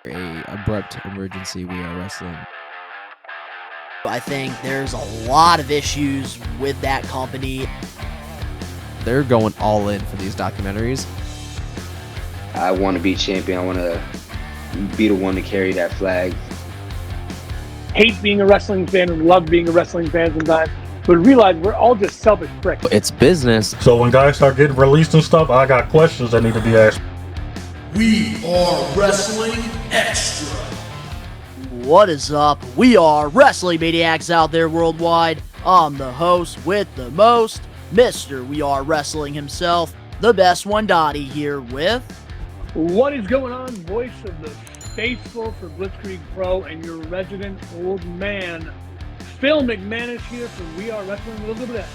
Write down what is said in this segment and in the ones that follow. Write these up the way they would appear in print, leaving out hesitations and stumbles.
a abrupt emergency. We are wrestling. I think there's a lot of issues with that company. They're going all in for these documentaries. I want to be champion. I want to be the one to carry that flag. Hate being a wrestling fan and love being a wrestling fan sometimes, but realize we're all just selfish pricks. It's business. So when guys start getting released and stuff, I got questions that need to be asked. We are Wrestling Extra. What is up? We are Wrestling Maniacs out there worldwide. I'm the host with the most, Mr. We Are Wrestling himself, the best one, Donnie, here with... What is going on? Voice of the faithful for Blitzkrieg Pro and your resident old man, Phil McManus here for We Are Wrestling with a little bit of...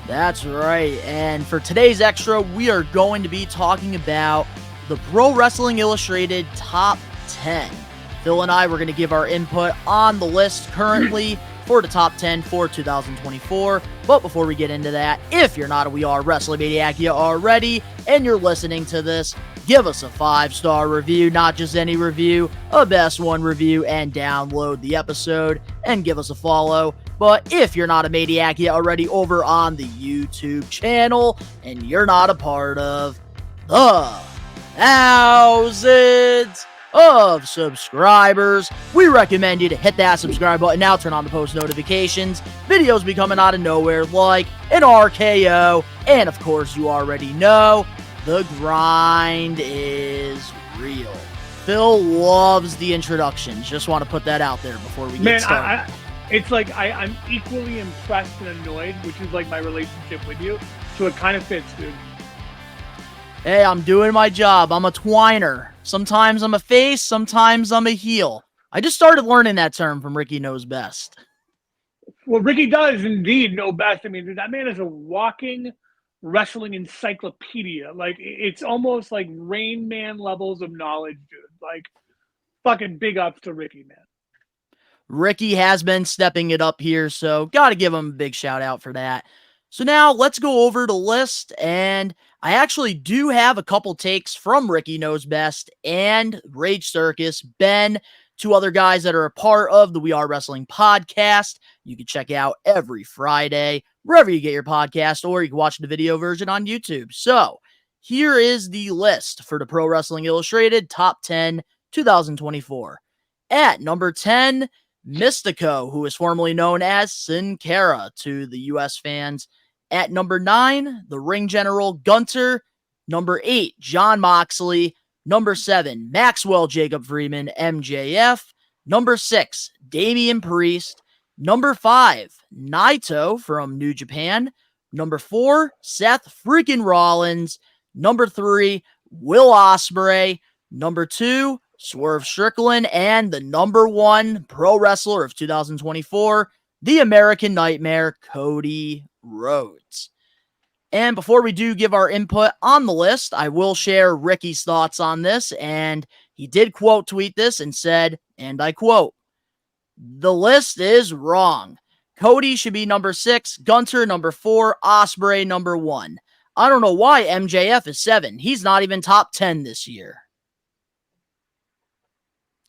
That's right, and for today's extra, we are going to be talking about the Pro Wrestling Illustrated Top 10. Phil and I were going to give our input on the list currently for the top 10 for 2024. But before we get into that, if you're not a We Are Wrestling Maniac yet already, and you're listening to this, give us a 5-star review, not just any review, a best one review, and download the episode, and give us a follow. But if you're not a Maniac yet already over on the YouTube channel, and you're not a part of the thousands of subscribers, we recommend you to hit that subscribe button now, turn on the post notifications, videos be coming out of nowhere like an RKO, and of course you already know, the grind is real. Phil loves the introductions, just want to put that out there before we get started. It's like I'm equally impressed and annoyed, which is like my relationship with you, so it kind of fits, dude. Hey, I'm doing my job. I'm a twiner. Sometimes I'm a face, sometimes I'm a heel. I just started learning that term from Ricky Knows Best. Well, Ricky does indeed know best. I mean, dude, that man is a walking wrestling encyclopedia. Like, it's almost like Rain Man levels of knowledge, dude. Like, fucking big ups to Ricky, man. Ricky has been stepping it up here, so gotta give him a big shout out for that. So now let's go over the list, and I actually do have a couple takes from Ricky Knows Best and Rage Circus, Ben, two other guys that are a part of the We Are Wrestling podcast. You can check out every Friday, wherever you get your podcast, or you can watch the video version on YouTube. So here is the list for the Pro Wrestling Illustrated Top 10 2024. At number 10, Mystico, who is formerly known as Sin Cara to the US fans. At number 9, the Ring General Gunter. Number 8, Jon Moxley. Number 7, Maxwell Jacob Freeman, MJF. Number 6, Damian Priest. Number 5, Naito from New Japan. Number 4, Seth freaking Rollins. Number 3, Will Ospreay. Number 2, Swerve Strickland. And the number 1 pro wrestler of 2024, the American Nightmare, Cody Rhodes. And before we do give our input on the list, I will share Ricky's thoughts on this, and he did quote tweet this and said, and I quote, "The list is wrong. Cody should be number 6, Gunter number 4, Ospreay number 1. I don't know why MJF is 7. He's not even top 10 this year."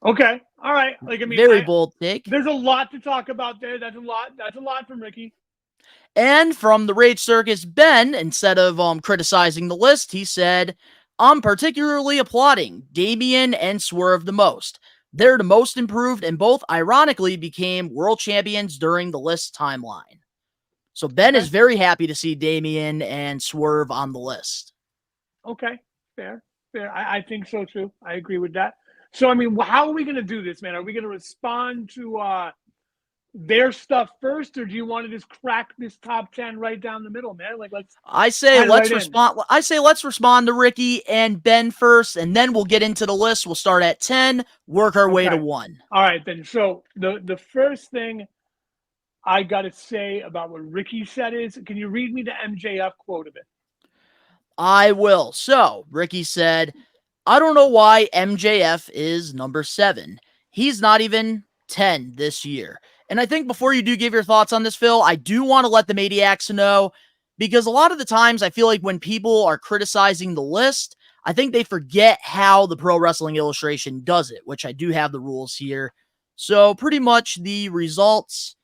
Okay, all right. Like, I mean, very bold take. There's a lot to talk about there. That's a lot. That's a lot from Ricky. And from the Rage Circus, Ben, instead of criticizing the list, he said, "I'm particularly applauding Damian and Swerve the most. They're the most improved, and both ironically became world champions during the list timeline." So Ben is very happy to see Damian and Swerve on the list. Okay, fair. I think so too. I agree with that. So, I mean, how are we going to do this, man? Are we going to respond to their stuff first, or do you want to just crack this top 10 right down the middle, man? Like, let's respond. I say let's respond to Ricky and Ben first, and then we'll get into the list. We'll start at 10, work our way to 1. All right, then. So the first thing I got to say about what Ricky said is, can you read me the MJF quote of it? I will. So Ricky said, "I don't know why MJF is number 7. He's not even 10 this year." And I think before you do give your thoughts on this, Phil, I do want to let the Maniacs know, because a lot of the times I feel like when people are criticizing the list, I think they forget how the Pro Wrestling Illustration does it, which I do have the rules here. So pretty much the results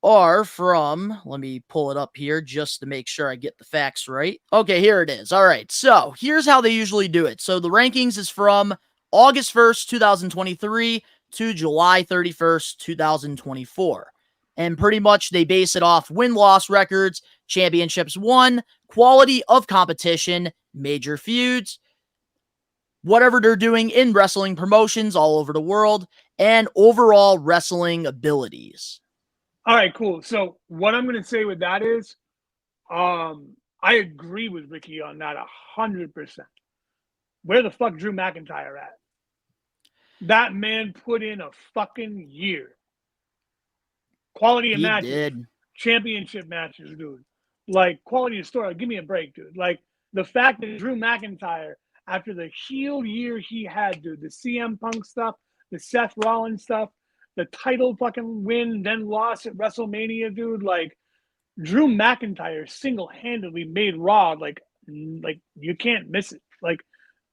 are from, let me pull it up here just to make sure I get the facts right. Okay, here it is. All right, so here's how they usually do it. So the rankings is from August 1st, 2023 to July 31st, 2024. And pretty much they base it off win-loss records, championships won, quality of competition, major feuds, whatever they're doing in wrestling promotions all over the world, and overall wrestling abilities. All right, cool. So what I'm going to say with that is, I agree with Ricky on that 100%. Where the fuck Drew McIntyre at? That man put in a fucking year. Quality of matches, did. championship matches, dude. Like, quality of story. Give me a break, dude. Like, the fact that Drew McIntyre, after the heel year he had, dude, the CM Punk stuff, the Seth Rollins stuff, the title fucking win, then loss at WrestleMania, dude. Like, Drew McIntyre single-handedly made Raw, like you can't miss it. Like,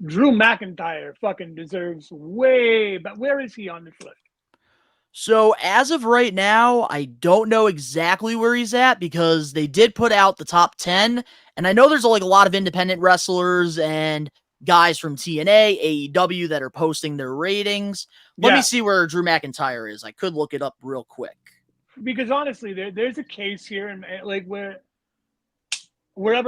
Drew McIntyre fucking deserves way, but where is he on this list? So as of right now, I don't know exactly where he's at because they did put out the top 10. And I know there's like a lot of independent wrestlers and guys from TNA, AEW that are posting their ratings. Let me see where Drew McIntyre is. I could look it up real quick. Because honestly, there's a case here, and like wherever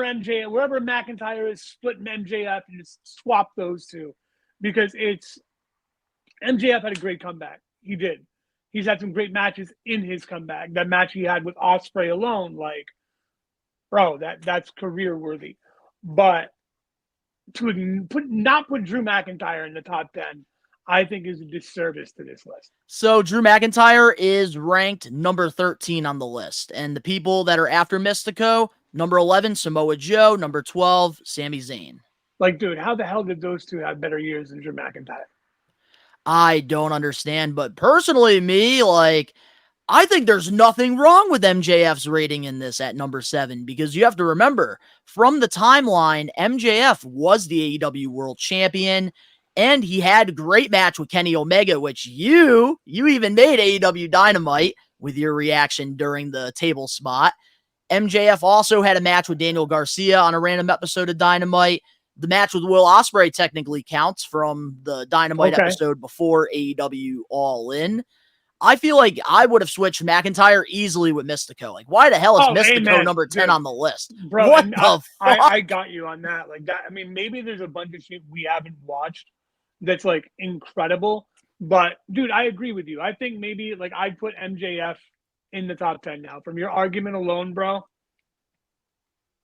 McIntyre is, split MJF and just swap those two, because it's MJF had a great comeback. He did. He's had some great matches in his comeback. That match he had with Ospreay alone, like, bro, that's career worthy. But to not put Drew McIntyre in the top 10, I think is a disservice to this list. So Drew McIntyre is ranked number 13 on the list. And the people that are after Mystico, number 11, Samoa Joe, number 12, Sami Zayn. Like, dude, how the hell did those two have better years than Drew McIntyre? I don't understand, but personally, I think there's nothing wrong with MJF's rating in this at number 7, because you have to remember, from the timeline, MJF was the AEW World Champion, and he had a great match with Kenny Omega, which you even made AEW Dynamite with your reaction during the table spot. MJF also had a match with Daniel Garcia on a random episode of Dynamite. The match with Will Ospreay technically counts from the Dynamite episode before AEW All In. I feel like I would have switched McIntyre easily with Mystico. Like, why the hell is Mystico number 10 on the list? Bro, what the fuck? I got you on that. Like, that. I mean, maybe there's a bunch of shit we haven't watched that's, like, incredible. But, dude, I agree with you. I think maybe, like, I'd put MJF in the top 10 now. From your argument alone, bro,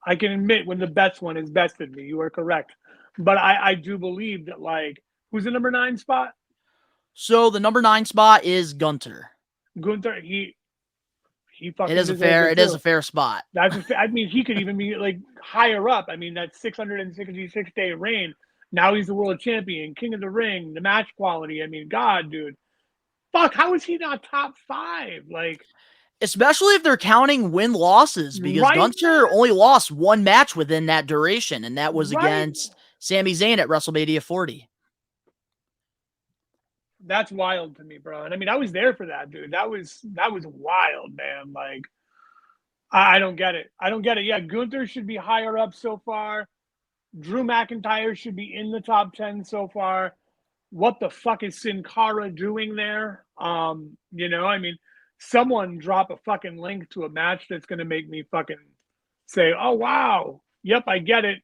I can admit when the best one is bested me. You are correct. But I do believe that, like, who's the number 9 spot? So the number 9 spot is Gunther. Gunther, he fucking. It is a fair spot. I mean, he could even be like higher up. I mean, that 666-day reign. Now he's the world champion, king of the ring, the match quality. I mean, God, dude, fuck, how is he not top 5? Like, especially if they're counting win losses, because Gunther only lost one match within that duration, and that was against Sami Zayn at WrestleMania 40. That's wild to me, bro. And I mean, I was there for that, dude. That was wild, man. Like, I don't get it. Yeah, Gunther should be higher up so far. Drew McIntyre should be in the top 10 so far. What the fuck is Sin Cara doing there? You know, I mean, someone drop a fucking link to a match that's going to make me fucking say, oh, wow. Yep, I get it.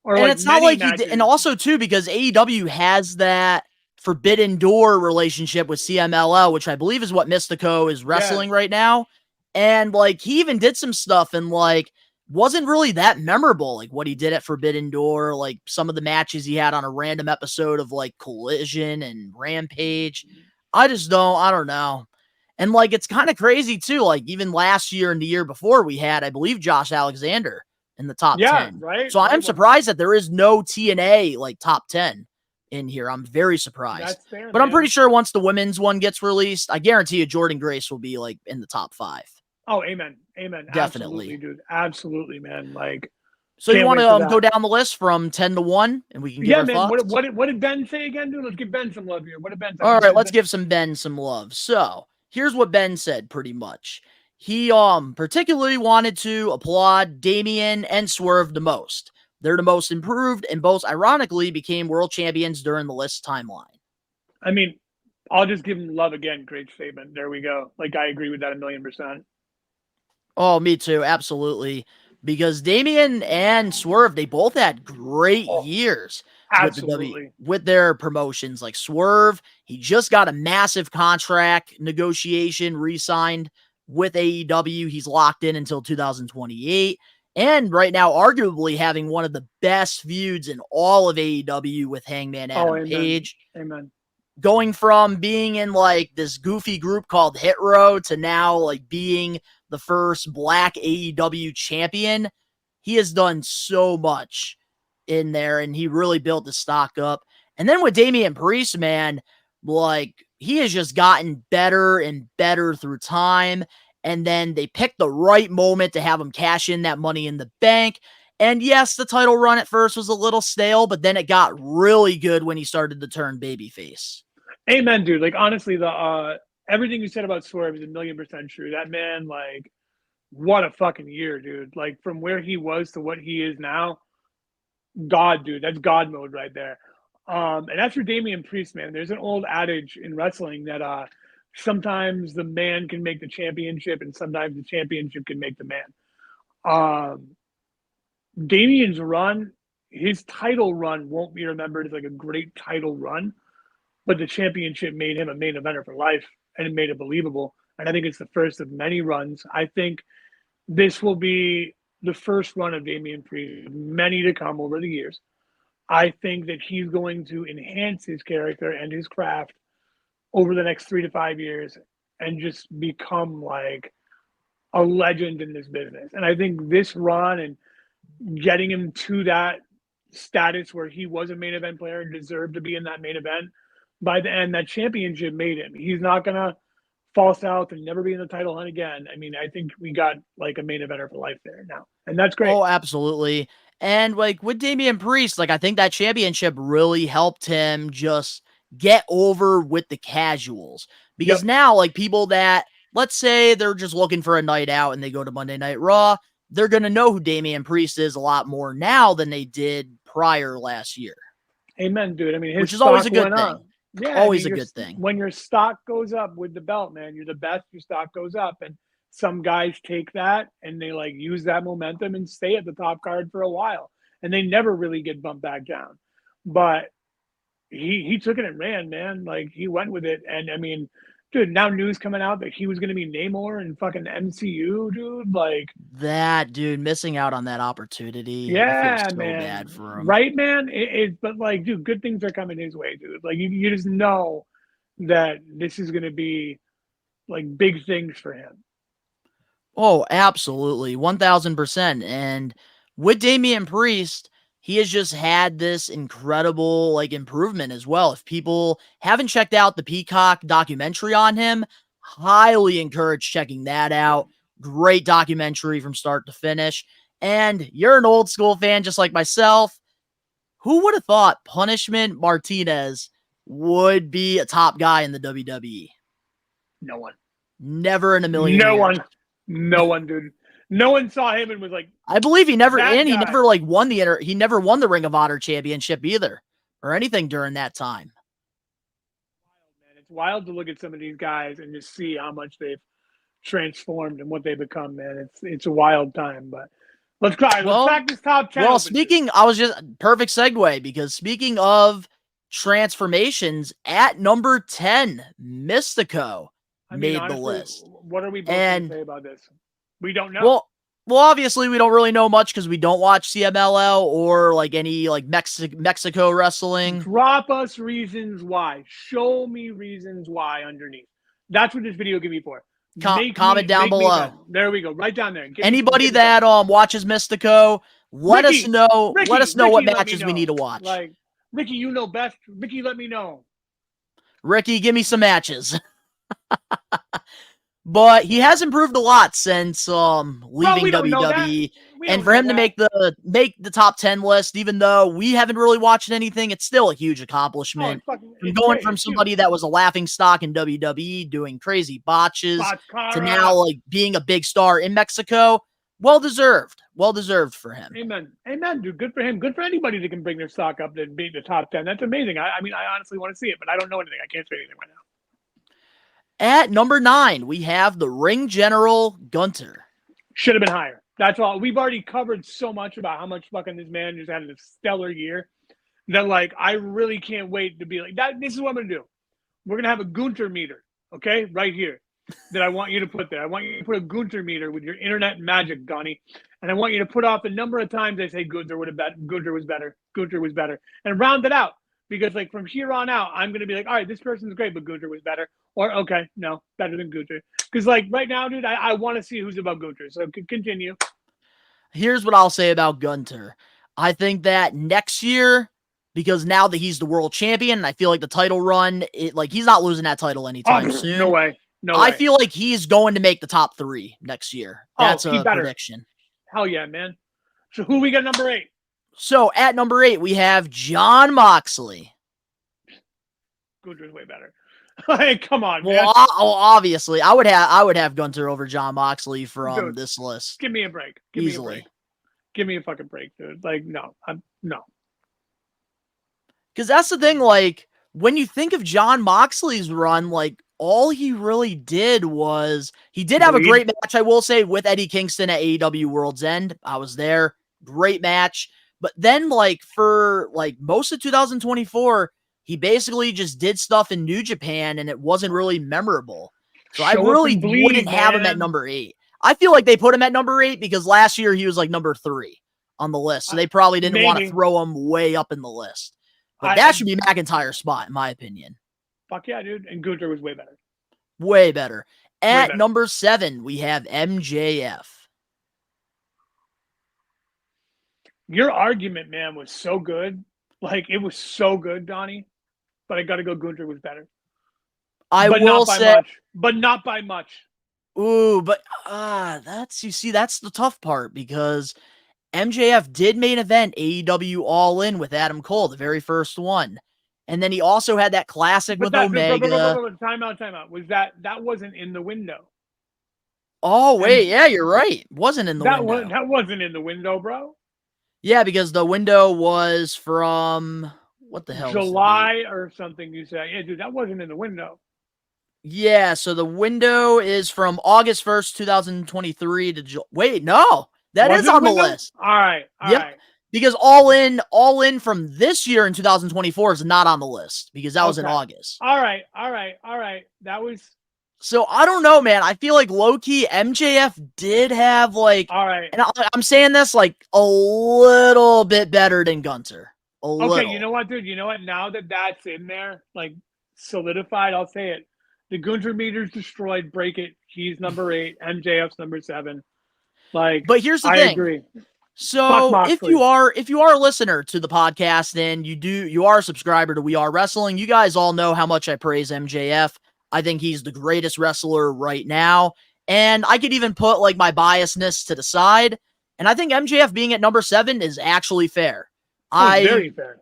Or and like it's not like he did. And also, too, because AEW has that Forbidden Door relationship with CMLL, which I believe is what Mystico is wrestling right now. And, like, he even did some stuff and, like, wasn't really that memorable, like, what he did at Forbidden Door, like, some of the matches he had on a random episode of, like, Collision and Rampage. I don't know. And, like, it's kind of crazy, too. Like, even last year and the year before, we had, I believe, Josh Alexander in the top 10. Right. So I'm surprised that there is no TNA, like, top 10 in here. I'm very surprised. That's fair, but I'm pretty sure once the women's one gets released, I guarantee you Jordan Grace will be, like, in the top 5. Oh, amen. Definitely. Absolutely, dude. Absolutely, man. Like, So you Can't want wait for to go that. down the list from 10 to 1 and we can give Yeah, our man. thoughts? What did Ben say again, dude? Let's give Ben some love here. What did Ben say? All right, let's give some Ben some love. So here's what Ben said pretty much. He particularly wanted to applaud Damian and Swerve the most. They're the most improved and both ironically became world champions during the list timeline. I mean, I'll just give him love again. Great statement. There we go. Like, I agree with that 1,000,000%. Oh, me too, absolutely. Because Damian and Swerve, they both had great years with Absolutely. with their promotions. Like Swerve, he just got a massive contract negotiation re-signed with AEW. He's locked in until 2028. And right now, arguably having one of the best feuds in all of AEW with Hangman Adam Amen. Page. Amen. Going from being in like this goofy group called Hit Row to now like being the first black AEW champion, he has done so much in there and he really built the stock up. And then with Damian Priest, man, like he has just gotten better and better through time. And then they picked the right moment to have him cash in that Money in the Bank. And yes, the title run at first was a little stale, but then it got really good when he started to turn babyface. Amen, dude. Like, honestly, the everything you said about Swerve is 1,000,000% true. That man, like, what a fucking year, dude. Like, from where he was to what he is now, God, dude. That's God mode right there. And that's for Damian Priest, man. There's an old adage in wrestling that sometimes the man can make the championship and sometimes the championship can make the man. Damian's run, his title run won't be remembered as like a great title run, but the championship made him a main eventer for life and it made it believable. And I think it's the first of many runs. I think this will be the first run of Damian Priest, many to come over the years. I think that he's going to enhance his character and his craft over the next 3 to 5 years and just become like a legend in this business. And I think this run and getting him to that status where he was a main event player and deserved to be in that main event, by the end, that championship made him. He's not going to fall south and never be in the title hunt again. I mean, I think we got like a main eventer for life there now. And that's great. Oh, absolutely. And like with Damian Priest, like I think that championship really helped him just get over with the casuals. Because now, like people that, let's say they're just looking for a night out and they go to Monday Night Raw, they're going to know who Damian Priest is a lot more now than they did prior last year. Amen, dude. I mean, his which is always a stock good went thing. up. Yeah, always I mean, a good thing. When your stock goes up with the belt, man, you're the best, your stock goes up. And some guys take that and they like use that momentum and stay at the top card for a while. And they never really get bumped back down. But he took it and ran, man. Like he went with it. And I mean, dude, now news coming out that he was gonna be Namor in fucking MCU, dude. Like that dude missing out on that opportunity. yeah, I feel so man. bad for him. Right, man? But like, dude, good things are coming his way, dude. Like you just know that this is gonna be like big things for him. Oh, absolutely. 1000%. And with Damian Priest, he has just had this incredible like improvement as well. If people haven't checked out the Peacock documentary on him, highly encourage checking that out. Great documentary from start to finish. And you're an old school fan just like myself. Who would have thought Punishment Martinez would be a top guy in the WWE? No one. Never in a million No years. one. No one, dude. No one saw him and was like, I believe he never that and he guy. never like won he never won the Ring of Honor championship either or anything during that time. Man, it's wild to look at some of these guys and just see how much they've transformed and what they become, man. It's a wild time, but let's crack this top 10. Well, perfect segue because speaking of transformations, at number 10, Mystico made honestly, the list. What are we both going to say about this? We don't know. Well, obviously we don't really know much because we don't watch CMLL or like any like Mexico wrestling. Drop us reasons why. Show me reasons why underneath. That's what this video give me for. Comment down below. There we go. Right down there. Anybody that watches Mystico, let us know what matches we need to watch. Like Ricky, you know best. Ricky, let me know. Ricky, give me some matches. but he has improved a lot since leaving we don't know that. WWE. We And don't for know him to that. make the top 10 list, even though we haven't really watched anything, it's still a huge accomplishment. It's Going great. from It's somebody huge. that was a laughing stock in WWE, doing crazy botches, to Botskara. now like being a big star in Mexico, well deserved for him. Amen, dude. Good for him. Good for anybody that can bring their stock up and beat the top 10. That's amazing. I mean, I honestly want to see it, but I don't know anything. I can't say anything right now. At number 9, we have the ring general Gunter. Should have been higher. That's all. We've already covered so much about how much fucking this man just had a stellar year that, like, I really can't wait to be like that. This is what I'm gonna do. We're gonna have a Gunter meter, okay, right here, that I want you to put there. I want you to put a Gunter meter with your internet magic, Donnie, and I want you to put off the number of times I say Gunter was better, and round it out. Because, like, from here on out, I'm gonna be like, all right, this person's great, but Gunter was better. Or, okay, no, better than Gunter. Because, like, right now, dude, I want to see who's above Gunter. So continue. Here's what I'll say about Gunter. I think that next year, because now that he's the world champion, I feel like the title run, he's not losing that title anytime soon. No way. I feel like he's going to make the top 3 next year. That's a prediction. Hell yeah, man. So who we got number 8? So at number 8, we have Jon Moxley. Gunter's way better. Hey, come on, man. Well, obviously, I would have Gunter over Jon Moxley from this list. Give me a break. Easily. Give me a fucking break, dude. Like, no. Because that's the thing, like, when you think of Jon Moxley's run, like, all he really did was, he did have a great match, I will say, with Eddie Kingston at AEW World's End. I was there. Great match. But then, like, for, like, most of 2024, he basically just did stuff in New Japan, and it wasn't really memorable. So I really wouldn't have him at number 8. I feel like they put him at number 8 because last year he was, like, number 3 on the list. So they probably didn't want to throw him way up in the list. But that should be McIntyre's spot, in my opinion. Fuck yeah, dude. And Gunter was way better. Way better. At number 7, we have MJF. Your argument, man, was so good. Like, it was so good, Donnie. But I got to go Gunter was better. But not by much. Ooh, but that's the tough part, because MJF did main event AEW All In with Adam Cole, the very first one. And then he also had that classic with Omega. Time out. That wasn't in the window. Oh, wait. Yeah, you're right. Wasn't in the window. That wasn't in the window, bro. Yeah, because the window was from, what the hell? July or something, you said. Yeah, dude, that wasn't in the window. Yeah, so the window is from August 1st, 2023 to wait, no. That is on the list. All right. Because all in from this year in 2024 is not on the list because that was in August. All right. That was. So I don't know, man. I feel like low-key MJF did have like, all right, and I'm saying this like a little bit better than Gunter. Okay, you know what, dude? You know what? Now that that's in there, like solidified, I'll say it. The Gunter meter's destroyed. Break it. He's number 8. MJF's number 7. Like, but here's the thing. I agree. So if you are a listener to the podcast and you are a subscriber to We Are Wrestling, you guys all know how much I praise MJF. I think he's the greatest wrestler right now. And I could even put like my biasness to the side. And I think MJF being at number 7 is actually fair. Very fair.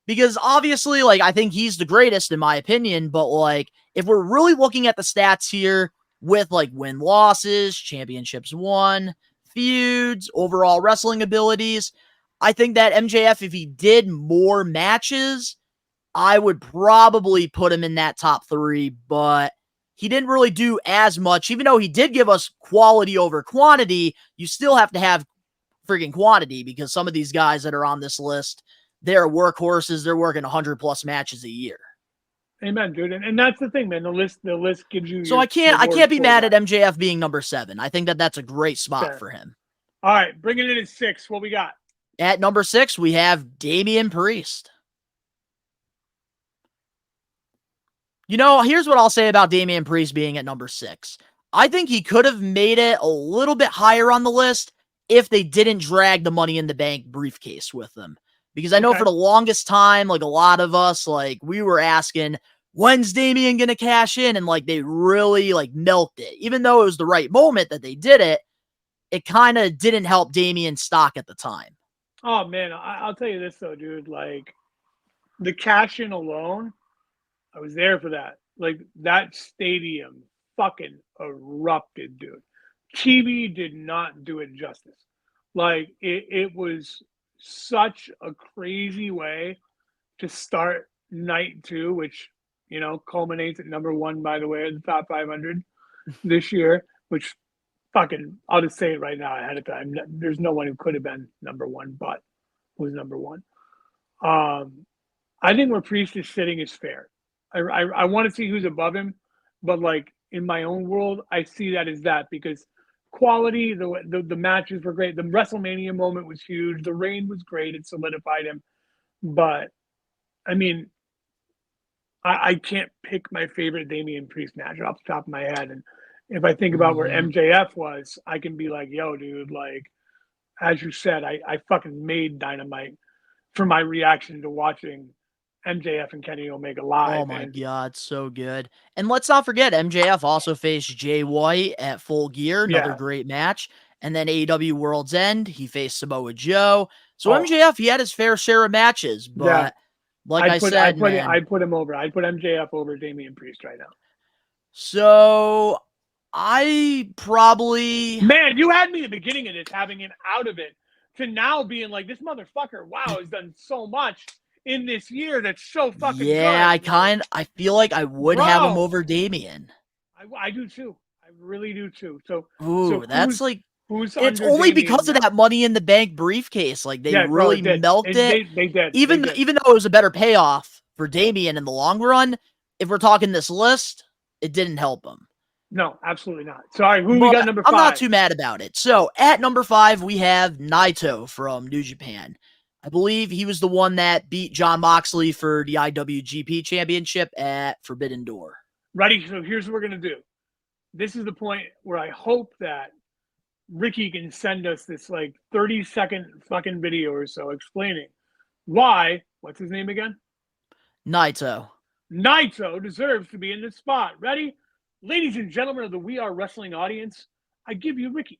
Because obviously, like, I think he's the greatest in my opinion. But like, if we're really looking at the stats here with like win-losses, championships won, feuds, overall wrestling abilities, I think that MJF, if he did more matches, I would probably put him in that top 3, but he didn't really do as much. Even though he did give us quality over quantity, you still have to have freaking quantity because some of these guys that are on this list, they're workhorses. They're working 100+ matches a year. Amen, dude. And that's the thing, man. The list gives you. So I can't be mad at MJF being number 7. I think that that's a great spot for him. All right, bring it in at 6. What we got? At number 6, we have Damian Priest. You know, here's what I'll say about Damian Priest being at number 6. I think he could have made it a little bit higher on the list if they didn't drag the Money in the Bank briefcase with them. Because I know for the longest time, like a lot of us, like we were asking, when's Damian going to cash in? And like, they really like milked it. Even though it was the right moment that they did it, it kind of didn't help Damian's stock at the time. Oh man, I'll tell you this though, dude. Like the cash in alone, I was there for that. Like that stadium fucking erupted, dude. TV did not do it justice. Like it was such a crazy way to start night 2, which culminates at number 1, by the way, in the top 500 this year. Which fucking, I'll just say it right now ahead of time. There's no one who could have been number 1, but was number 1. I think where Priest is sitting is fair. I want to see who's above him, but like in my own world, I see that as that because quality, the matches were great. The WrestleMania moment was huge. The reign was great. It solidified him. But I mean, I can't pick my favorite Damian Priest match off the top of my head. And if I think about where MJF was, I can be like, yo, dude, like, as you said, I fucking made Dynamite for my reaction to watching MJF and Kenny Omega live. Oh my God, so good. And let's not forget, MJF also faced Jay White at Full Gear, another great match. And then AEW World's End, he faced Samoa Joe. So MJF, he had his fair share of matches, but like I said, I'd put him over. I'd put MJF over Damian Priest right now. So I probably... Man, you had me at the beginning of this having it out of it to now being like, this motherfucker, wow, has done so much in this year that's so fucking good. I feel like I would have him over Damian. I do too. I really do too. So that's like... It's only because of that Money in the Bank briefcase. Like, they really milked it. They did. Even though it was a better payoff for Damian in the long run, if we're talking this list, it didn't help him. No, absolutely not. Sorry, we got number 5? I'm not too mad about it. So, at number 5, we have Naito from New Japan. I believe he was the one that beat Jon Moxley for the IWGP Championship at Forbidden Door. Ready? So, here's what we're going to do. This is the point where I hope that Ricky can send us this like 30-second fucking video or so explaining why, what's his name again? Naito deserves to be in this spot. Ready? Ladies and gentlemen of the We Are Wrestling audience, I give you Ricky.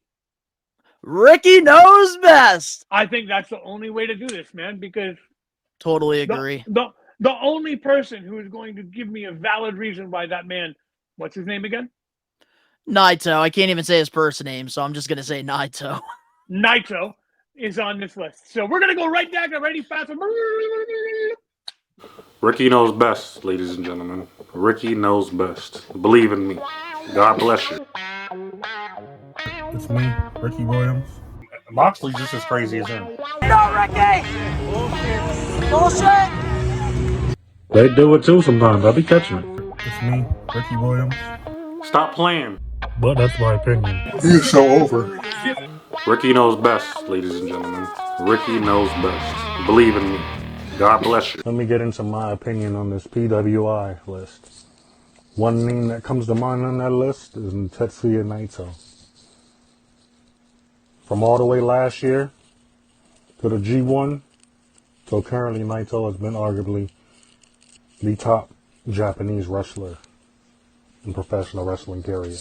Ricky knows best. I think that's the only way to do this, man, because totally agree. The only person who is going to give me a valid reason why that man, what's his name again? Naito. I can't even say his first name, so I'm just going to say Naito. Naito is on this list. So we're going to go right back and ready fast. Ricky knows best, ladies and gentlemen. Ricky knows best. Believe in me. God bless you. It's me, Ricky Williams. Moxley's just as crazy as him. No, Ricky! Bullshit! They do it too sometimes. I'll be catching it. It's me, Ricky Williams. Stop playing. But that's my opinion. He's so over. Ricky knows best, ladies and gentlemen. Ricky knows best. Believe in me. God bless you. Let me get into my opinion on this PWI list. One name that comes to mind on that list is Tetsuya Naito. From all the way last year to the G1 till currently, Naito has been arguably the top Japanese wrestler in professional wrestling, period.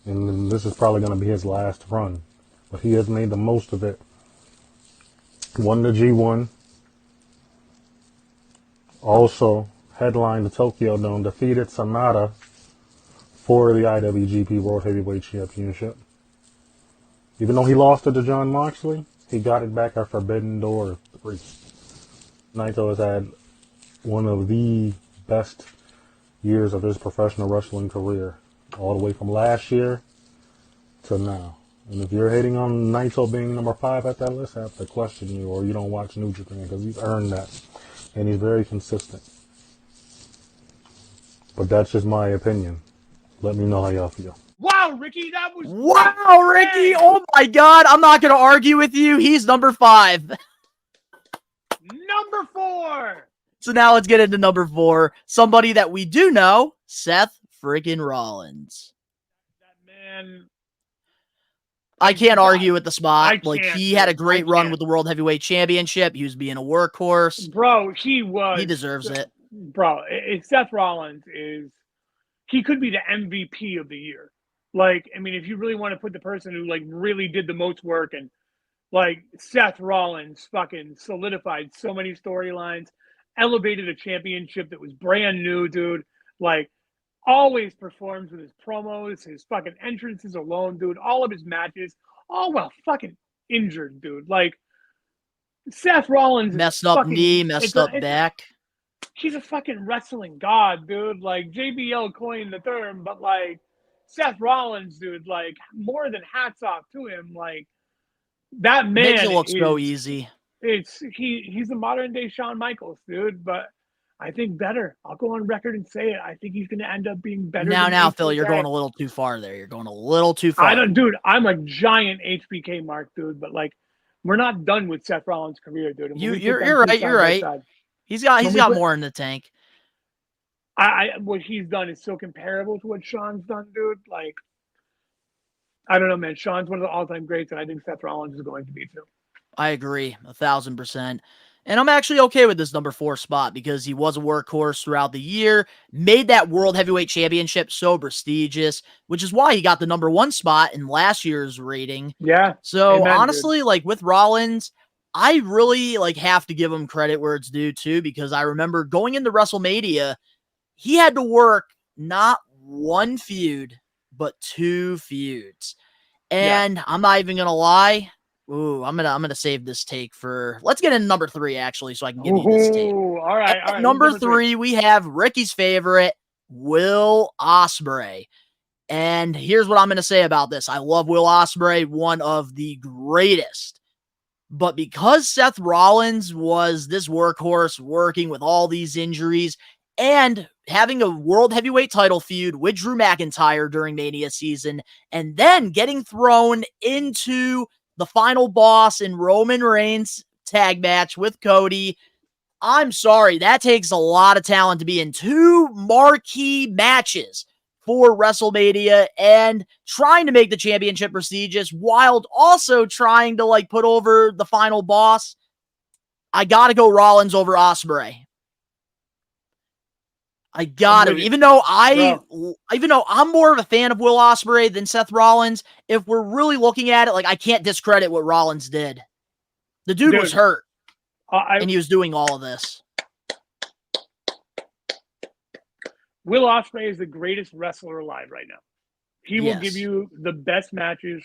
And this is probably going to be his last run. But he has made the most of it. Won the G1. Also headlined the Tokyo Dome. Defeated Sanada for the IWGP World Heavyweight Championship. Even though he lost it to Jon Moxley, he got it back at Forbidden Door 3. Naito has had one of the best years of his professional wrestling career, all the way from last year to now. And if you're hating on Naito being number 5 at that list, I have to question you, or you don't watch New Japan, because he's earned that, and he's very consistent. But that's just my opinion. Let me know how y'all feel. Wow, Ricky, that was... Wow, Ricky! Oh my God, I'm not going to argue with you. He's number 5. Number 4! So now let's get into number 4. Somebody that we do know, Seth freaking Rollins. That man... I can't argue with the spot. Like, he had a great run with the World Heavyweight Championship. He was being a workhorse. Bro, he was. He deserves it. bro, Seth Rollins he could be the MVP of the year. Like, I mean, if you really want to put the person who like really did the most work, and like Seth Rollins fucking solidified so many storylines, elevated a championship that was brand new, dude. Like, always performs with his promos, his fucking entrances alone, dude. All of his matches, all while fucking injured, dude. Like, Seth Rollins is Messed up knee, messed up back. he's a fucking wrestling god, dude. Like, JBL coined the term, but like Seth Rollins, dude, like, more than hats off to him. Like, that man Makes it look so easy. He's a modern day Shawn Michaels, dude. But I think better. I'll go on record and say it. I think he's going to end up being better. Now, Phil, you're going a little too far there. You're going a little too far. I'm a giant HBK mark, dude. But like, we're not done with Seth Rollins' career, dude. You're right. You're right. He's got more in the tank. What he's done is so comparable to what Shawn's done, dude. Like, I don't know, man. Shawn's one of the all-time greats, and I think Seth Rollins is going to be too. I agree 1,000%. And I'm actually okay with this number 4 spot because he was a workhorse throughout the year, made that World Heavyweight Championship so prestigious, which is why he got the number 1 spot in last year's rating. Yeah. So Amen, honestly, dude. like with Rollins, I really like have to give him credit where it's due too, because I remember going into WrestleMania, he had to work not one feud, but 2 feuds. And I'm not even gonna lie. Ooh, I'm gonna save this take for. Let's get into number 3 actually, so I can give you this take. All right. At number 3, we have Ricky's favorite, Will Ospreay. And here's what I'm gonna say about this: I love Will Ospreay, one of the greatest. But because Seth Rollins was this workhorse, working with all these injuries and having a world heavyweight title feud with Drew McIntyre during Mania season, and then getting thrown into the final boss in Roman Reigns tag match with Cody, I'm sorry, that takes a lot of talent to be in 2 marquee matches for WrestleMania and trying to make the championship prestigious while also trying to like put over the final boss. I gotta go Rollins over Ospreay. I gotta, even though I'm more of a fan of Will Ospreay than Seth Rollins, if we're really looking at it, like I can't discredit what Rollins did. The dude was hurt, and he was doing all of this. Will Ospreay is the greatest wrestler alive right now. He will give you the best matches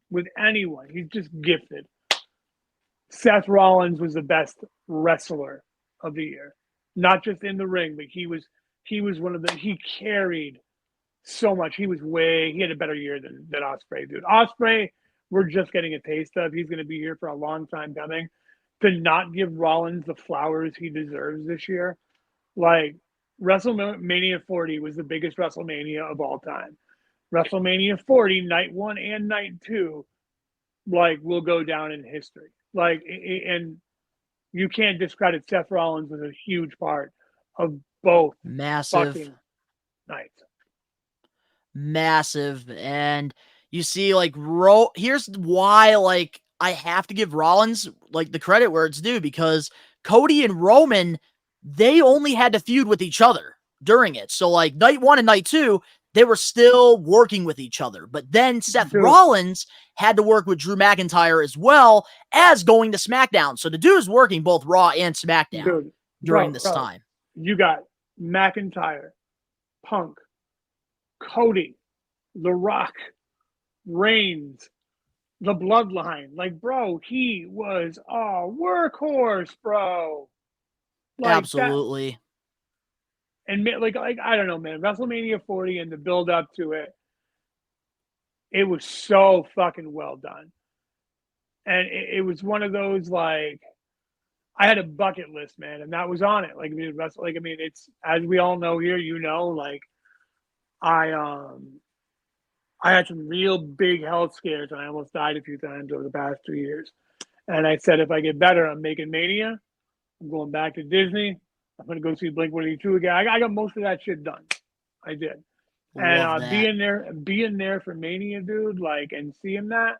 with anyone. He's just gifted. Seth Rollins was the best wrestler of the year. Not just in the ring, but he was one of he carried so much. He had a better year than Ospreay, dude. Ospreay, we're just getting a taste of. He's going to be here for a long time coming. To not give Rollins the flowers he deserves this year, like WrestleMania 40 was the biggest WrestleMania of all time. WrestleMania 40, night 1 and night 2, like will go down in history. Like, and you can't discredit Seth Rollins was a huge part of both massive nights. Massive. And you see, like, here's why, like, I have to give Rollins, like, the credit where it's due, because Cody and Roman, they only had to feud with each other during it. So, like, night 1 and night 2, they were still working with each other. But then Seth Rollins had to work with Drew McIntyre as well as going to SmackDown. So the dude is working both Raw and SmackDown during this time. You got McIntyre, Punk, Cody, The Rock, Reigns, the Bloodline. Like, bro, he was a workhorse, bro. Like, absolutely. And like I don't know, man. WrestleMania 40 and the build up to it, it was so fucking well done. And it was one of those, like, I had a bucket list, man, and that was on it. Like, I mean, it's, as we all know here, you know, like, I had some real big health scares, and I almost died a few times over the past 2 years. And I said, if I get better, I'm making Mania. I'm going back to Disney. I'm going to go see Blink-182 again. I got most of that shit done. I did. And being there for Mania, dude, like, and seeing that,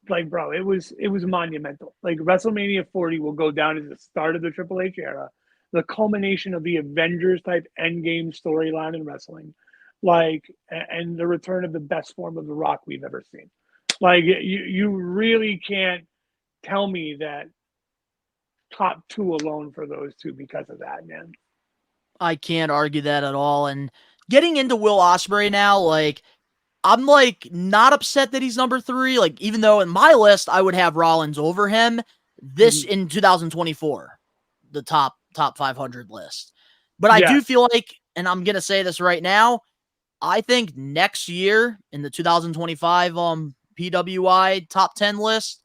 like, bro, it was monumental. Like WrestleMania 40 will go down as the start of the Triple H era, the culmination of the Avengers type endgame storyline in wrestling, like, and the return of the best form of The Rock we've ever seen. Like, you really can't tell me that top two alone for those two because of that, man. I can't argue that at all. And getting into Will Ospreay now, like, I'm like not upset that he's number 3. Like, even though in my list I would have Rollins over him, this in 2024, the top 500 list. But I do feel like, and I'm gonna say this right now, I think next year in the 2025 PWI top 10 list,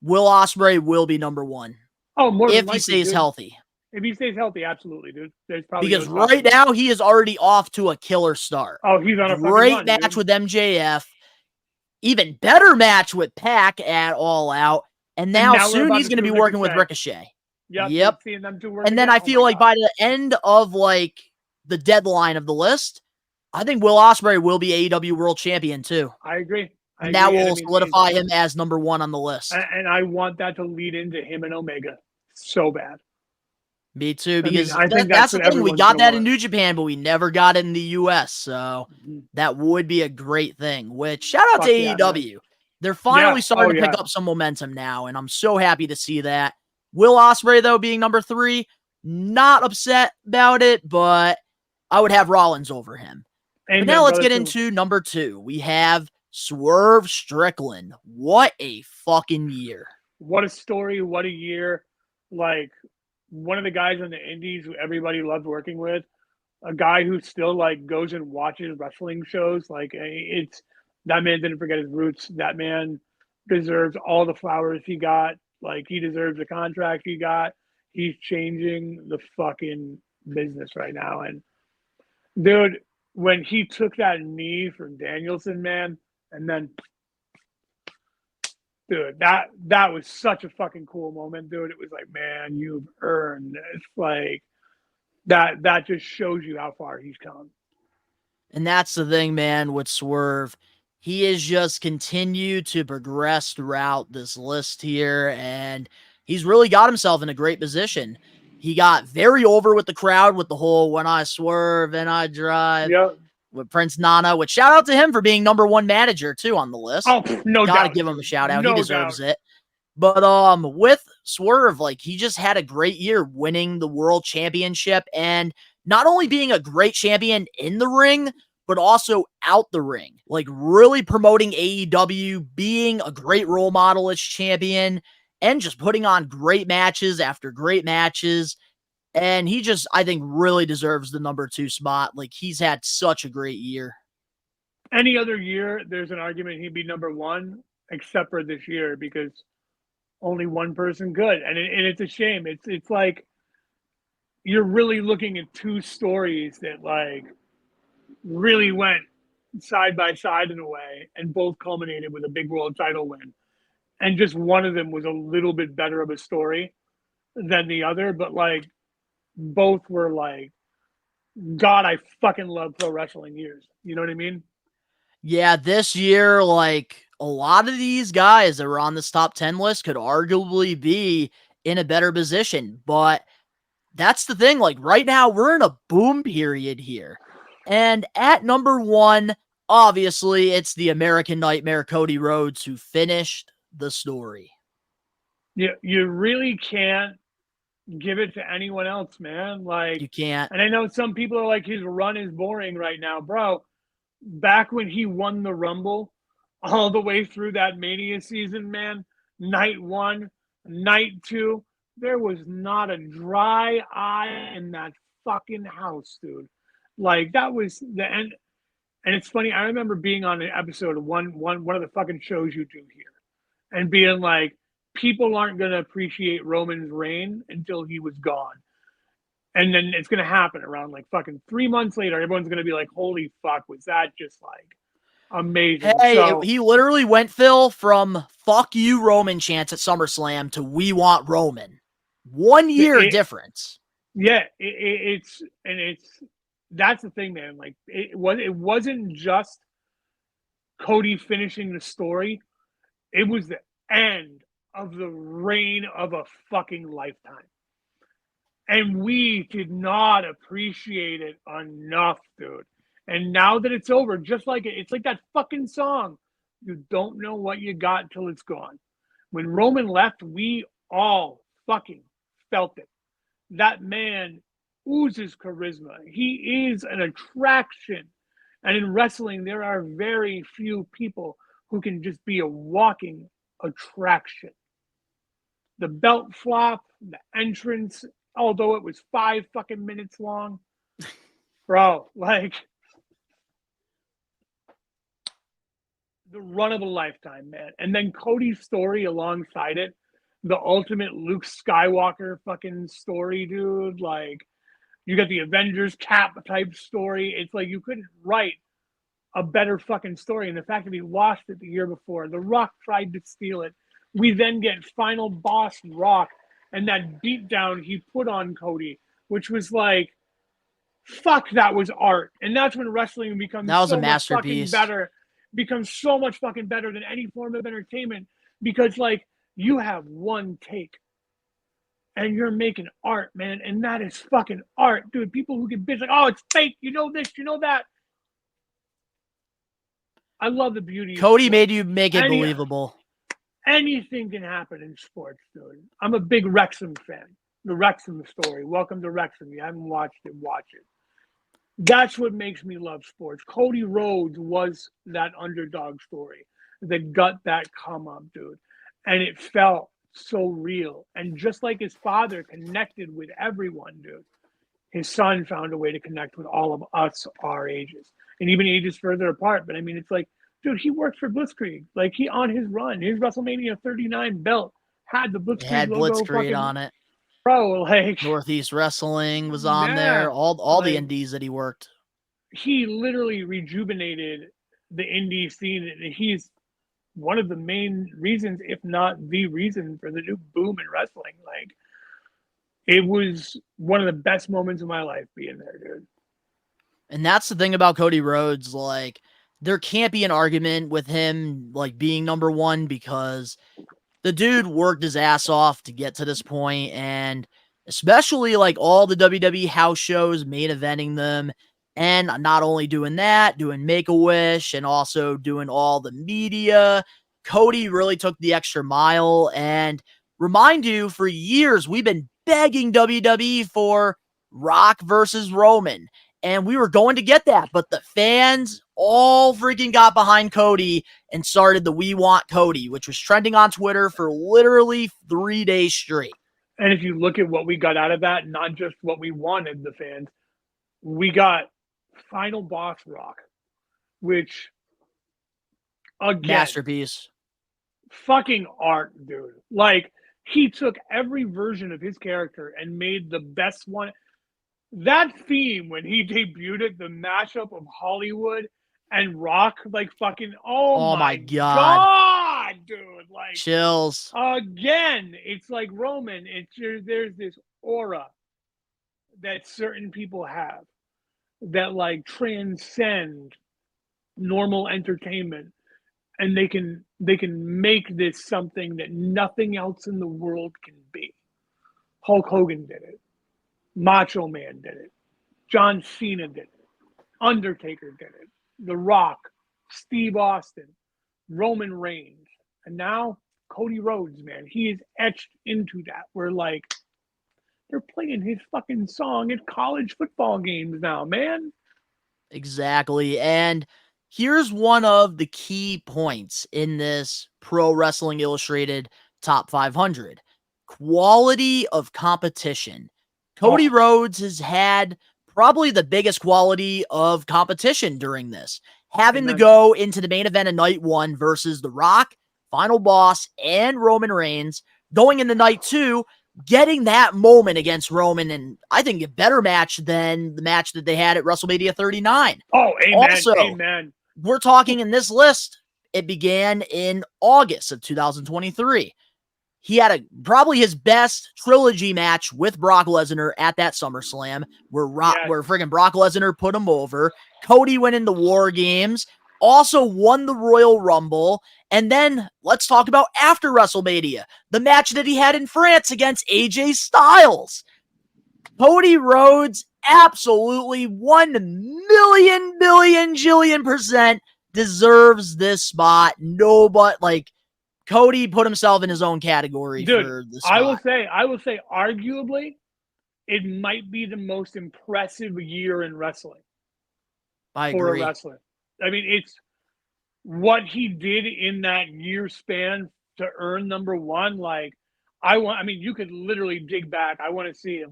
Will Ospreay will be number 1. Oh, more than if likely, he stays dude. healthy. If he stays healthy, absolutely, dude. There's probably Because no right now he is already off to a killer start. Oh, he's on a great fucking run, match dude. with MJF. Even better match with Pac at All Out. And now soon he's going to be working with Ricochet. Yep. Seeing them two work and then again. I feel like by the end of like the deadline of the list, I think Will Ospreay will be AEW World Champion too. I agree. And that will solidify him as number 1 on the list. And I want that to lead into him and Omega so bad. Me too, because I think that's the thing. We got that in New New Japan, but we never got it in the US. So that would be a great thing. Which, shout out to AEW. They're finally starting to pick up some momentum now, and I'm so happy to see that. Will Ospreay, though, being number 3, not upset about it, but I would have Rollins over him. But now let's get into number 2. We have Swerve Strickland. What a fucking year. What a story. What a year. Like, one of the guys on the indies who everybody loved working with, a guy who still like goes and watches wrestling shows. Like, it's that man didn't forget his roots. That man deserves all the flowers he got. Like, he deserves the contract he got. He's changing the fucking business right now. And dude, when he took that knee from Danielson, man, and then dude, that was such a fucking cool moment, dude. It was like, man, you've earned this. Like, that just shows you how far he's come. And that's the thing, man, with Swerve. He has just continued to progress throughout this list here, and he's really got himself in a great position. He got very over with the crowd with the whole when I swerve and I drive. Yep. With Prince Nana, which shout out to him for being number 1 manager too on the list. Oh, no doubt. Gotta give him a shout out. He deserves it. But with Swerve, like, he just had a great year winning the world championship and not only being a great champion in the ring, but also out the ring. Like, really promoting AEW, being a great role model as champion, and just putting on great matches after great matches. And he just, I think, really deserves the number 2 spot. Like, he's had such a great year. Any other year, there's an argument he'd be number 1, except for this year, because only one person could. And it's a shame. It's like you're really looking at 2 stories that, like, really went side by side in a way, and both culminated with a big world title win. And just one of them was a little bit better of a story than the other, but, like, both were like, God, I fucking love pro wrestling years. You know what I mean? Yeah, this year, like, a lot of these guys that were on this top 10 list could arguably be in a better position. But that's the thing. Like, right now, we're in a boom period here. And at number 1, obviously, it's the American Nightmare, Cody Rhodes, who finished the story. You really can't give it to anyone else, man. Like, you can't. And I know some people are like, his run is boring right now, bro. Back when he won the Rumble, all the way through that Mania season, man, night 1, night 2, there was not a dry eye in that fucking house, dude. Like, that was the end. And it's funny, I remember being on an episode of one of the fucking shows you do here and being like, people aren't going to appreciate Roman's reign until he was gone. And then it's going to happen around like fucking 3 months later. Everyone's going to be like, holy fuck, was that just like amazing? Hey, he literally went, Phil, from fuck you Roman chants at SummerSlam to we want Roman. 1 year difference. Yeah, it's that's the thing, man. Like, it wasn't just Cody finishing the story. It was the end of the reign of a fucking lifetime. And we did not appreciate it enough, dude. And now that it's over, just like it's like that fucking song. You don't know what you got till it's gone. When Roman left, we all fucking felt it. That man oozes charisma. He is an attraction. And in wrestling, there are very few people who can just be a walking attraction. The belt flop, the entrance, although it was 5 fucking minutes long, bro, like the run of a lifetime, man. And then Cody's story alongside it, the ultimate Luke Skywalker fucking story, dude. Like, you got the Avengers Cap type story. It's like you couldn't write a better fucking story. And the fact that he lost it the year before, The Rock tried to steal it. We then get final boss Rock and that beatdown he put on Cody, which was like, fuck, that was art. And that's when wrestling becomes That was so a much fucking masterpiece. better, becomes so much fucking better than any form of entertainment, because like you have one take and you're making art, man. And that is fucking art, dude. People who get bitch like, oh, it's fake. You know this, you know that. I love the beauty. Cody made you make it believable. Anything can happen in sports, dude. I'm a big Wrexham fan. The Wrexham story. Welcome to Wrexham. You haven't watched it, watch it. That's what makes me love sports. Cody Rhodes was that underdog story that got that come up, dude. And it felt so real. And just like his father connected with everyone, dude, his son found a way to connect with all of us our ages. And even ages further apart. But I mean, it's like, dude, he worked for Blitzkrieg. Like, he on his run, his WrestleMania 39 belt had the Blitzkrieg It had logo Blitzkrieg on it. Bro, like Northeast Wrestling was on there. All the indies that he worked. He literally rejuvenated the indie scene, and he's one of the main reasons, if not the reason, for the new boom in wrestling. Like, it was one of the best moments of my life being there, dude. And that's the thing about Cody Rhodes. Like, there can't be an argument with him like being number one, because the dude worked his ass off to get to this point, and especially like all the WWE house shows, main eventing them, and not only doing that, doing Make-A-Wish and also doing all the media. Cody really took the extra mile. And remind you, for years, we've been begging WWE for Rock versus Roman. And we were going to get that, but the fans all freaking got behind Cody and started the We Want Cody, which was trending on Twitter for literally 3 days straight. And if you look at what we got out of that, not just what we wanted, the fans, we got Final Boss Rock, which, again, masterpiece. Fucking art, dude. Like, he took every version of his character and made the best one. That theme, when he debuted it, the mashup of Hollywood and Rock, like fucking, oh my God, dude. Like, chills. Again, it's like Roman. There's this aura that certain people have that like transcend normal entertainment, and they can make this something that nothing else in the world can be. Hulk Hogan did it. Macho Man did it. John Cena did it. Undertaker did it. The Rock, Steve Austin, Roman Reigns, and now Cody Rhodes, man. He is etched into that. We're like, they're playing his fucking song at college football games now, man. Exactly. And here's one of the key points in this Pro Wrestling Illustrated Top 500. Quality of competition. Cody Rhodes has had probably the biggest quality of competition during this. Having to go into the main event of night one versus The Rock, Final Boss, and Roman Reigns. Going into night two, getting that moment against Roman, and I think a better match than the match that they had at WrestleMania 39. Oh, amen, also, amen. We're talking in this list, it began in August of 2023. He had probably his best trilogy match with Brock Lesnar at that SummerSlam, where friggin' Brock Lesnar put him over. Cody went into War Games, also won the Royal Rumble. And then let's talk about after WrestleMania, the match that he had in France against AJ Styles. Cody Rhodes absolutely 1,000,000,000,000,000,000% deserves this spot. Cody put himself in his own category for the spot. I will say, arguably, it might be the most impressive year in wrestling. I for agree. a wrestler. I mean, it's what he did in that year span to earn number one. You could literally dig back. I want to see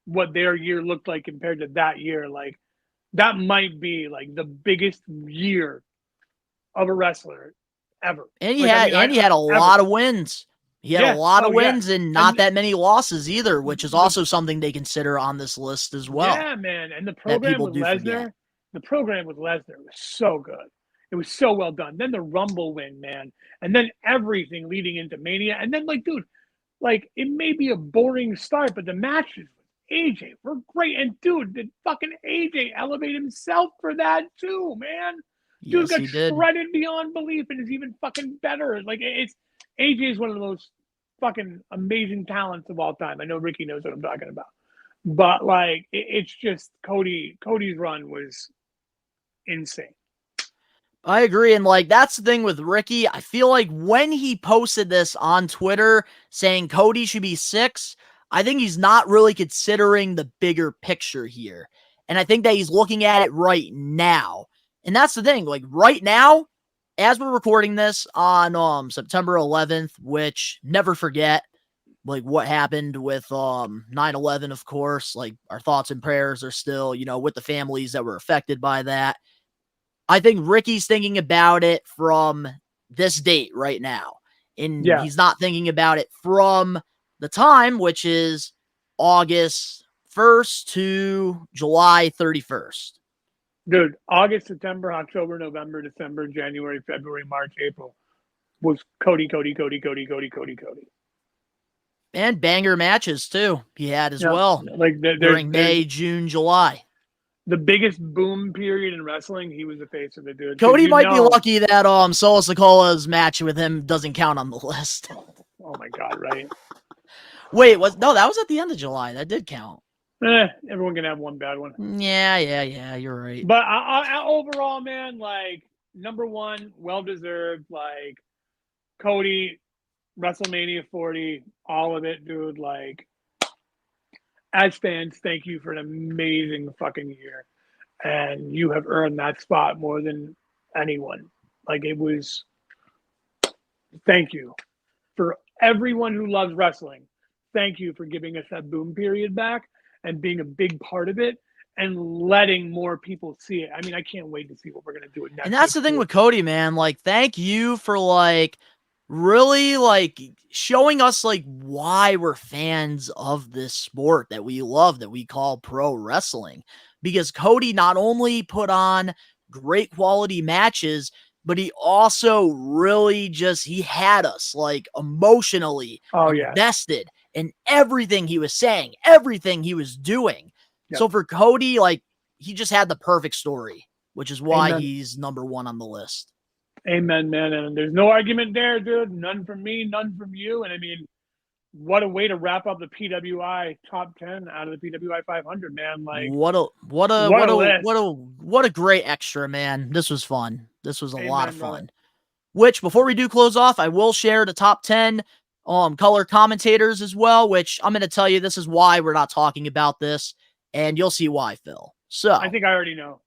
what their year looked like compared to that year. Like, that might be the biggest year of a wrestler ever. And he had a lot of wins. He had a lot of wins and not that many losses either, which is also something they consider on this list as well. Yeah, man. And the program with Lesnar, was so good. It was so well done. Then the Rumble win, man. And then everything leading into Mania. And then, it may be a boring start, but the matches with AJ were great. And, dude, did fucking AJ elevate himself for that, too, man? Dude got shredded beyond belief and is even fucking better. AJ is one of the most fucking amazing talents of all time. I know Ricky knows what I'm talking about. But, it's just Cody's run was insane. I agree. And that's the thing with Ricky. I feel like when he posted this on Twitter saying Cody should be 6, I think he's not really considering the bigger picture here. And I think that he's looking at it right now. And that's the thing. Right now, as we're recording this on September 11th, which never forget, what happened with 9/11, of course. Our thoughts and prayers are still, with the families that were affected by that. I think Ricky's thinking about it from this date right now. And he's not thinking about it from the time, which is August 1st to July 31st. Dude, August, September, October, November, December, January, February, March, April was Cody. And banger matches, too, he had as well. During May, June, July. The biggest boom period in wrestling, he was the face of it, dude. Cody might be lucky that Solo Sikoa's match with him doesn't count on the list. Oh, my God, right? Wait, that was at the end of July. That did count. Everyone can have one bad one. Yeah, you're right. But overall, man, number one, well-deserved. Cody, WrestleMania 40, all of it, dude. As fans, thank you for an amazing fucking year. And you have earned that spot more than anyone. Thank you. For everyone who loves wrestling, thank you for giving us that boom period back and being a big part of it and letting more people see it. I mean, I can't wait to see what we're going to do next. And that's the thing with Cody, man. Thank you for really showing us why we're fans of this sport that we love, that we call pro wrestling. Because Cody not only put on great quality matches, but he also really he had us emotionally invested in everything he was saying, everything he was doing. Yep. So for Cody, he just had the perfect story, which is why he's number one on the list. Amen, man. And there's no argument there, dude. None from me, none from you. And I mean, what a way to wrap up the PWI top 10 out of the PWI 500, man. What a great extra, man. This was fun. This was a lot of fun. Brother. Which, before we do close off, I will share the top 10 color commentators as well, which I'm going to tell you this is why we're not talking about this, and you'll see why, Phil. So I think I already know.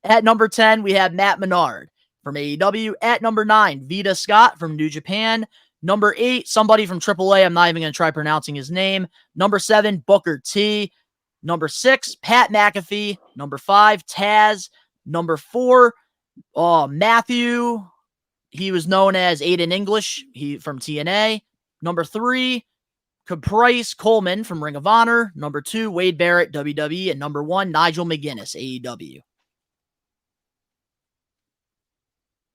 At number 10, we have Matt Menard from AEW. At number 9, Vita Scott from New Japan. Number 8, somebody from AAA. I'm not even going to try pronouncing his name. Number 7, Booker T. Number 6, Pat McAfee. Number 5, Taz. Number 4, Matthew. He was known as Aiden English. He from TNA. Number 3, Caprice Coleman from Ring of Honor. Number 2, Wade Barrett, WWE. And number 1, Nigel McGuinness, AEW.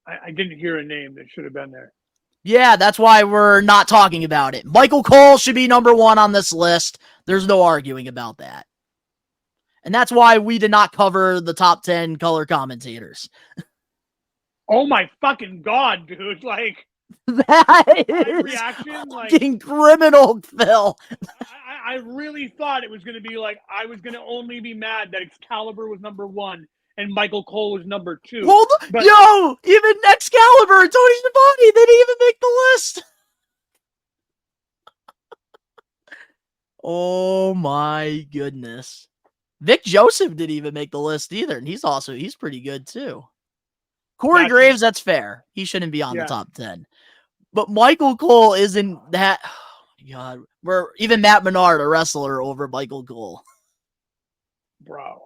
I didn't hear a name that should have been there. Yeah, that's why we're not talking about it. Michael Cole should be number 1 on this list. There's no arguing about that. And that's why we did not cover the top 10 color commentators. Oh my fucking god, dude! Like That my is reaction, like fucking criminal, Phil. I really thought it was going to be like I was going to only be mad that Excalibur was number 1 and Michael Cole was number 2. Hold on. But- Yo, even Excalibur and Tony Schiavone, they didn't even make the list. Oh my goodness. Vic Joseph didn't even make the list either, and he's pretty good too. Corey That's- Graves, that's fair. He shouldn't be on Yeah. the top 10. But Michael Cole isn't that. Oh my god. We're even Matt Menard, a wrestler, over Michael Cole. bro.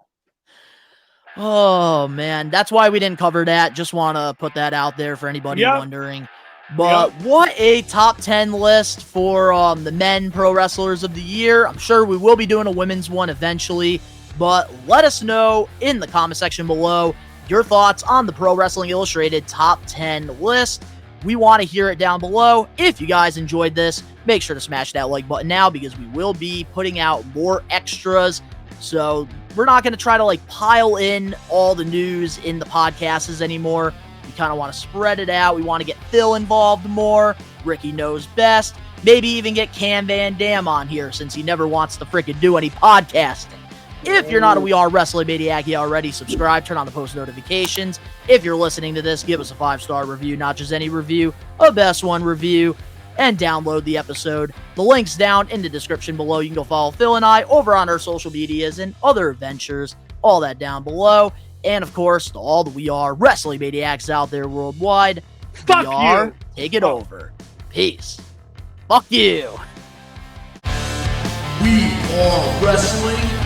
Oh man, that's why we didn't cover that. Just want to put that out there for anybody Yep. wondering. But what a top 10 list for the men pro wrestlers of the year. I'm sure we will be doing a women's one eventually, but let us know in the comment section below your thoughts on the Pro Wrestling Illustrated top 10 list. We want to hear it down below. If you guys enjoyed this, make sure to smash that like button now because we will be putting out more extras. So we're not going to try to like pile in all the news in the podcasts anymore. We kind of want to spread it out. We want to get Phil involved more. Ricky knows best. Maybe even get Cam Van Dam on here since he never wants to freaking do any podcasting. If you're not a We Are Wrestling Maniac yet already, subscribe, turn on the post notifications. If you're listening to this, give us a 5-star review, not just any review, a best one review, and download the episode. The link's down in the description below. You can go follow Phil and I over on our social medias and other adventures, all that down below. And of course, to all the We Are Wrestling Maniacs out there worldwide, Fuck we are, you. take it over. Peace. Fuck you. We are wrestling